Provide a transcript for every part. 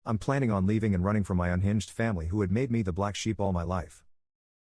I'm planning on leaving and running from my unhinged family who had made me the black sheep all my life.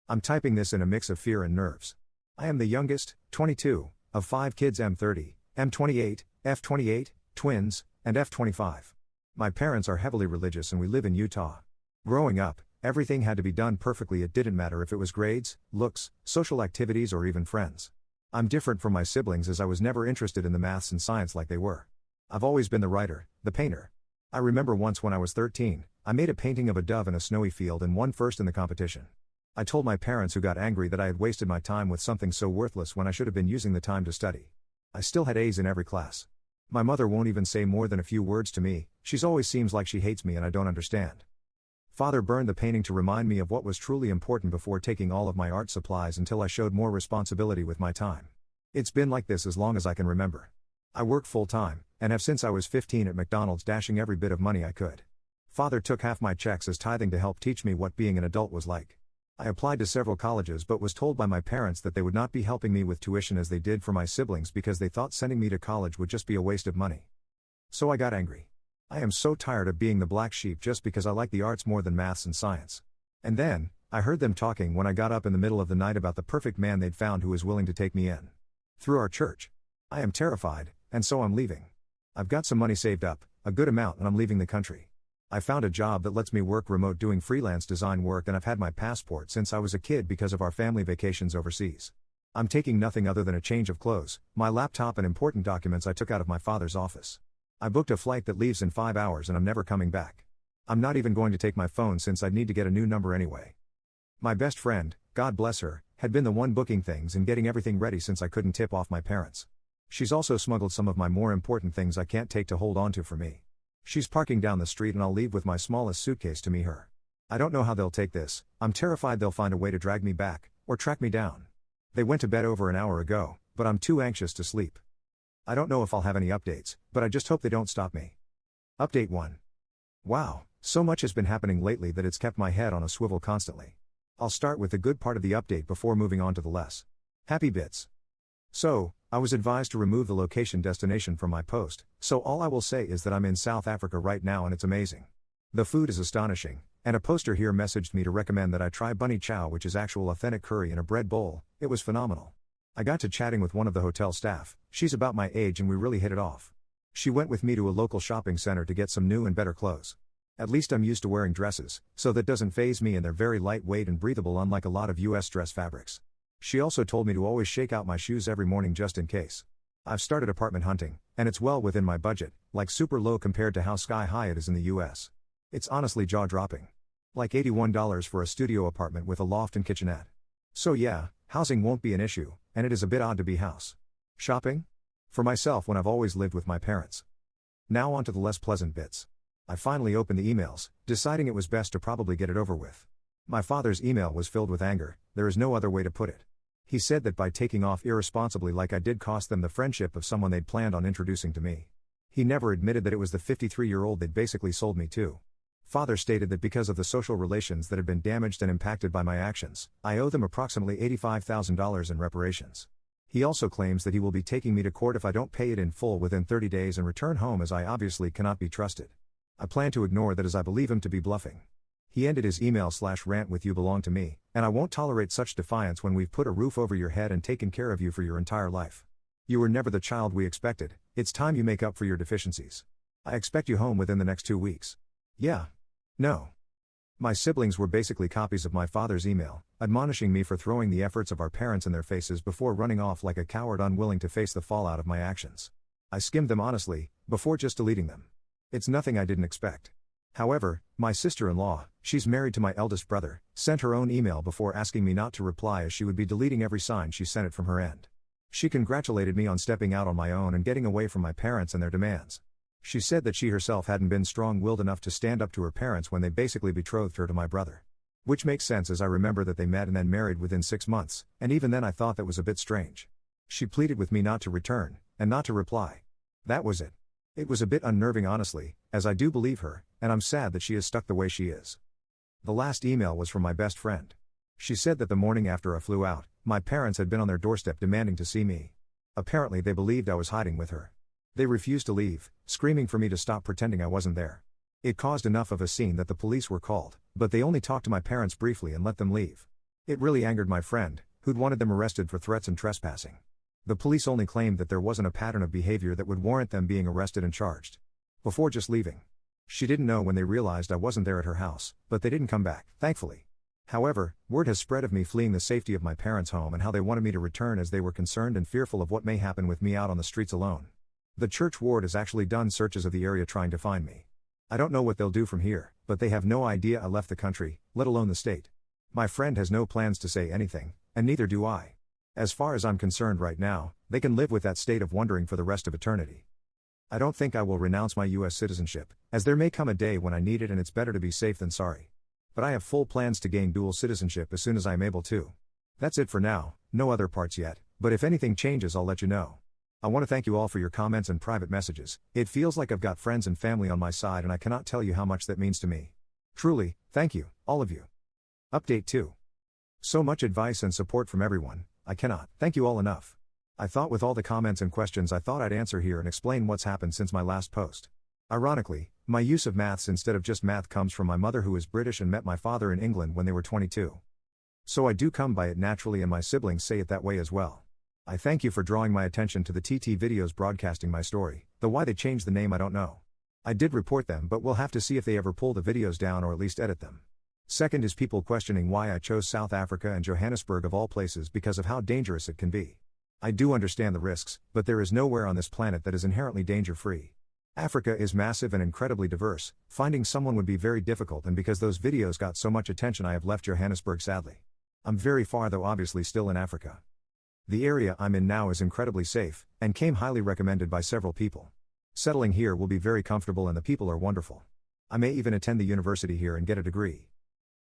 I'm typing this in a mix of fear and nerves. I am the youngest, 22, of 5 kids M30, M28, F28, twins, and F25. My parents are heavily religious and we live in Utah. Growing up, everything had to be done perfectly. It didn't matter if it was grades, looks, social activities or even friends. I'm different from my siblings as I was never interested in the maths and science like they were. I've always been the writer, the painter. I remember once when I was 13, I made a painting of a dove in a snowy field and won first in the competition. I told my parents, who got angry that I had wasted my time with something so worthless when I should have been using the time to study. I still had A's in every class. My mother won't even say more than a few words to me. She's always seems like she hates me and I don't understand. Father burned the painting to remind me of what was truly important before taking all of my art supplies until I showed more responsibility with my time. It's been like this as long as I can remember. I work full-time, and have since I was 15 at McDonald's, dashing every bit of money I could. Father took half my checks as tithing to help teach me what being an adult was like. I applied to several colleges but was told by my parents that they would not be helping me with tuition as they did for my siblings because they thought sending me to college would just be a waste of money. So I got angry. I am so tired of being the black sheep just because I like the arts more than maths and science. And then, I heard them talking when I got up in the middle of the night about the perfect man they'd found who was willing to take me in. Through our church. I am terrified, and so I'm leaving. I've got some money saved up, a good amount, and I'm leaving the country. I found a job that lets me work remote doing freelance design work, and I've had my passport since I was a kid because of our family vacations overseas. I'm taking nothing other than a change of clothes, my laptop and important documents I took out of my father's office. I booked a flight that leaves in 5 hours and I'm never coming back. I'm not even going to take my phone since I'd need to get a new number anyway. My best friend, God bless her, had been the one booking things and getting everything ready since I couldn't tip off my parents. She's also smuggled some of my more important things I can't take to hold on to for me. She's parking down the street and I'll leave with my smallest suitcase to meet her. I don't know how they'll take this. I'm terrified they'll find a way to drag me back, or track me down. They went to bed over an hour ago, but I'm too anxious to sleep. I don't know if I'll have any updates, but I just hope they don't stop me. Update 1. Wow, so much has been happening lately that it's kept my head on a swivel constantly. I'll start with the good part of the update before moving on to the less happy bits. So, I was advised to remove the location destination from my post, so all I will say is that I'm in South Africa right now and it's amazing. The food is astonishing, and a poster here messaged me to recommend that I try bunny chow, which is actual authentic curry in a bread bowl. It was phenomenal. I got to chatting with one of the hotel staff. She's about my age and we really hit it off. She went with me to a local shopping center to get some new and better clothes. At least I'm used to wearing dresses, so that doesn't faze me, and they're very lightweight and breathable unlike a lot of US dress fabrics. She also told me to always shake out my shoes every morning just in case. I've started apartment hunting, and it's well within my budget, like super low compared to how sky high it is in the US. It's honestly jaw-dropping. Like $81 for a studio apartment with a loft and kitchenette. So yeah, housing won't be an issue, and it is a bit odd to be house shopping for myself when I've always lived with my parents. Now on to the less pleasant bits. I finally opened the emails, deciding it was best to probably get it over with. My father's email was filled with anger, there is no other way to put it. He said that by taking off irresponsibly like I did cost them the friendship of someone they'd planned on introducing to me. He never admitted that it was the 53-year-old they'd basically sold me to. Father stated that because of the social relations that had been damaged and impacted by my actions, I owe them approximately $85,000 in reparations. He also claims that he will be taking me to court if I don't pay it in full within 30 days and return home, as I obviously cannot be trusted. I plan to ignore that as I believe him to be bluffing. He ended his email/rant with "You belong to me, and I won't tolerate such defiance when we've put a roof over your head and taken care of you for your entire life. You were never the child we expected, it's time you make up for your deficiencies. I expect you home within the next 2 weeks. Yeah. No. My siblings were basically copies of my father's email, admonishing me for throwing the efforts of our parents in their faces before running off like a coward unwilling to face the fallout of my actions. I skimmed them honestly, before just deleting them. It's nothing I didn't expect. However, my sister-in-law, she's married to my eldest brother, sent her own email before asking me not to reply as she would be deleting every sign she sent it from her end. She congratulated me on stepping out on my own and getting away from my parents and their demands. She said that she herself hadn't been strong-willed enough to stand up to her parents when they basically betrothed her to my brother. Which makes sense as I remember that they met and then married within 6 months, and even then I thought that was a bit strange. She pleaded with me not to return, and not to reply. That was it. It was a bit unnerving honestly, as I do believe her, and I'm sad that she is stuck the way she is. The last email was from my best friend. She said that the morning after I flew out, my parents had been on their doorstep demanding to see me. Apparently they believed I was hiding with her. They refused to leave, screaming for me to stop pretending I wasn't there. It caused enough of a scene that the police were called, but they only talked to my parents briefly and let them leave. It really angered my friend, who'd wanted them arrested for threats and trespassing. The police only claimed that there wasn't a pattern of behavior that would warrant them being arrested and charged. Before just leaving. She didn't know when they realized I wasn't there at her house, but they didn't come back, thankfully. However, word has spread of me fleeing the safety of my parents' home and how they wanted me to return as they were concerned and fearful of what may happen with me out on the streets alone. The church ward has actually done searches of the area trying to find me. I don't know what they'll do from here, but they have no idea I left the country, let alone the state. My friend has no plans to say anything, and neither do I. As far as I'm concerned right now, they can live with that state of wondering for the rest of eternity. I don't think I will renounce my US citizenship, as there may come a day when I need it and it's better to be safe than sorry. But I have full plans to gain dual citizenship as soon as I am able to. That's it for now, no other parts yet, but if anything changes I'll let you know. I want to thank you all for your comments and private messages. It feels like I've got friends and family on my side and I cannot tell you how much that means to me. Truly, thank you, all of you. Update 2. So much advice and support from everyone, I cannot thank you all enough. I thought with all the comments and questions I thought I'd answer here and explain what's happened since my last post. Ironically, my use of maths instead of just math comes from my mother who is British and met my father in England when they were 22. So I do come by it naturally and my siblings say it that way as well. I thank you for drawing my attention to the TT videos broadcasting my story, though why they changed the name I don't know. I did report them but we'll have to see if they ever pull the videos down or at least edit them. Second is people questioning why I chose South Africa and Johannesburg of all places because of how dangerous it can be. I do understand the risks, but there is nowhere on this planet that is inherently danger-free. Africa is massive and incredibly diverse, finding someone would be very difficult and because those videos got so much attention I have left Johannesburg sadly. I'm very far though obviously still in Africa. The area I'm in now is incredibly safe, and came highly recommended by several people. Settling here will be very comfortable and the people are wonderful. I may even attend the university here and get a degree.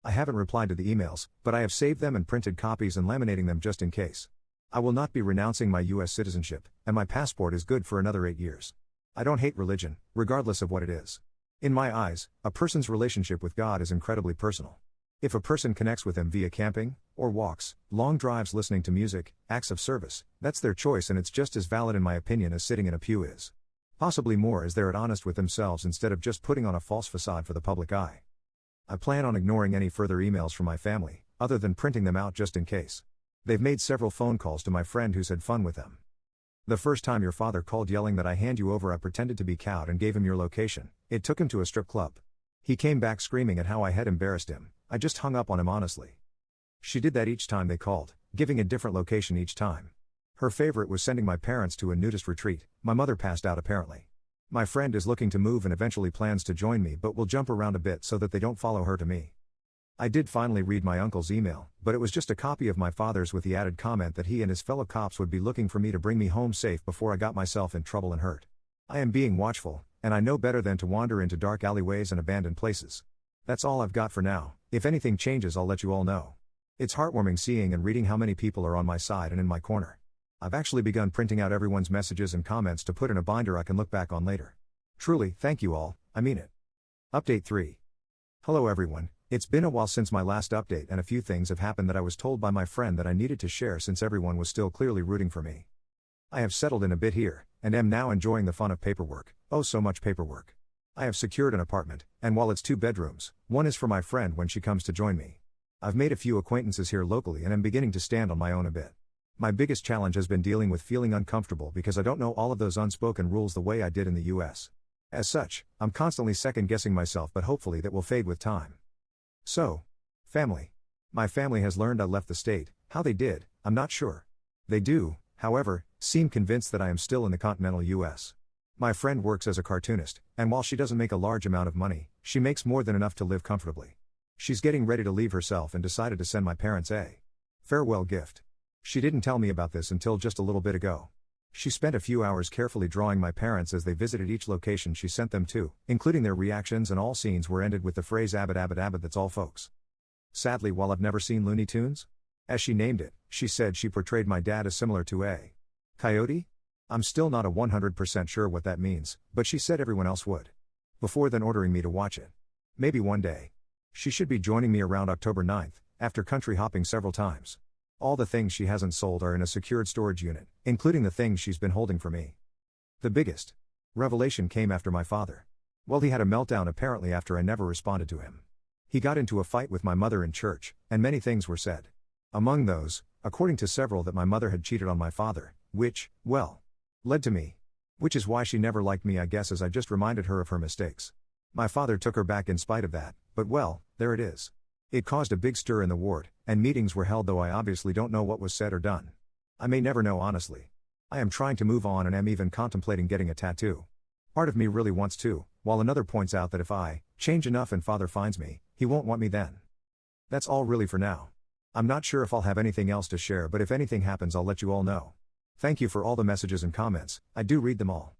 I haven't replied to the emails, but I have saved them and printed copies and laminating them just in case. I will not be renouncing my US citizenship, and my passport is good for another 8 years. I don't hate religion, regardless of what it is. In my eyes, a person's relationship with God is incredibly personal. If a person connects with Him via camping, or walks, long drives listening to music, acts of service, that's their choice and it's just as valid in my opinion as sitting in a pew is. Possibly more as they're honest with themselves instead of just putting on a false facade for the public eye. I plan on ignoring any further emails from my family, other than printing them out just in case. They've made several phone calls to my friend who's had fun with them. The first time your father called yelling that I hand you over I pretended to be cowed and gave him your location. It took him to a strip club. He came back screaming at how I had embarrassed him. I just hung up on him honestly. She did that each time they called, giving a different location each time. Her favorite was sending my parents to a nudist retreat. My mother passed out apparently. My friend is looking to move and eventually plans to join me but will jump around a bit so that they don't follow her to me. I did finally read my uncle's email, but it was just a copy of my father's with the added comment that he and his fellow cops would be looking for me to bring me home safe before I got myself in trouble and hurt. I am being watchful, and I know better than to wander into dark alleyways and abandoned places. That's all I've got for now. If anything changes I'll let you all know. It's heartwarming seeing and reading how many people are on my side and in my corner. I've actually begun printing out everyone's messages and comments to put in a binder I can look back on later. Truly, thank you all, I mean it. Update 3. Hello everyone. It's been a while since my last update and a few things have happened that I was told by my friend that I needed to share since everyone was still clearly rooting for me. I have settled in a bit here, and am now enjoying the fun of paperwork. Oh so much paperwork. I have secured an apartment, and while it's 2 bedrooms, one is for my friend when she comes to join me. I've made a few acquaintances here locally and am beginning to stand on my own a bit. My biggest challenge has been dealing with feeling uncomfortable because I don't know all of those unspoken rules the way I did in the US. As such, I'm constantly second-guessing myself but hopefully that will fade with time. So, family. My family has learned I left the state. How they did, I'm not sure. They do, however, seem convinced that I am still in the continental US. My friend works as a cartoonist, and while she doesn't make a large amount of money, she makes more than enough to live comfortably. She's getting ready to leave herself and decided to send my parents a farewell gift. She didn't tell me about this until just a little bit ago. She spent a few hours carefully drawing my parents as they visited each location she sent them to, including their reactions, and all scenes were ended with the phrase "Abbott Abbott Abbott, that's all folks." Sadly, while I've never seen Looney Tunes, as she named it, she said she portrayed my dad as similar to a coyote? I'm still not 100% sure what that means, but she said everyone else would. Before then ordering me to watch it. Maybe one day. She should be joining me around October 9th, after country hopping several times. All the things she hasn't sold are in a secured storage unit, including the things she's been holding for me. The biggest revelation came after my father Well, he had a meltdown apparently after I never responded to him. He got into a fight with my mother in church, and many things were said. Among those, according to several, that my mother had cheated on my father, which, well, led to me. Which is why she never liked me, I guess, as I just reminded her of her mistakes. My father took her back in spite of that, but well, there it is. It caused a big stir in the ward, and meetings were held, though I obviously don't know what was said or done. I may never know, honestly. I am trying to move on and am even contemplating getting a tattoo. Part of me really wants to, while another points out that if I change enough and father finds me, he won't want me then. That's all really for now. I'm not sure if I'll have anything else to share, but if anything happens I'll let you all know. Thank you for all the messages and comments, I do read them all.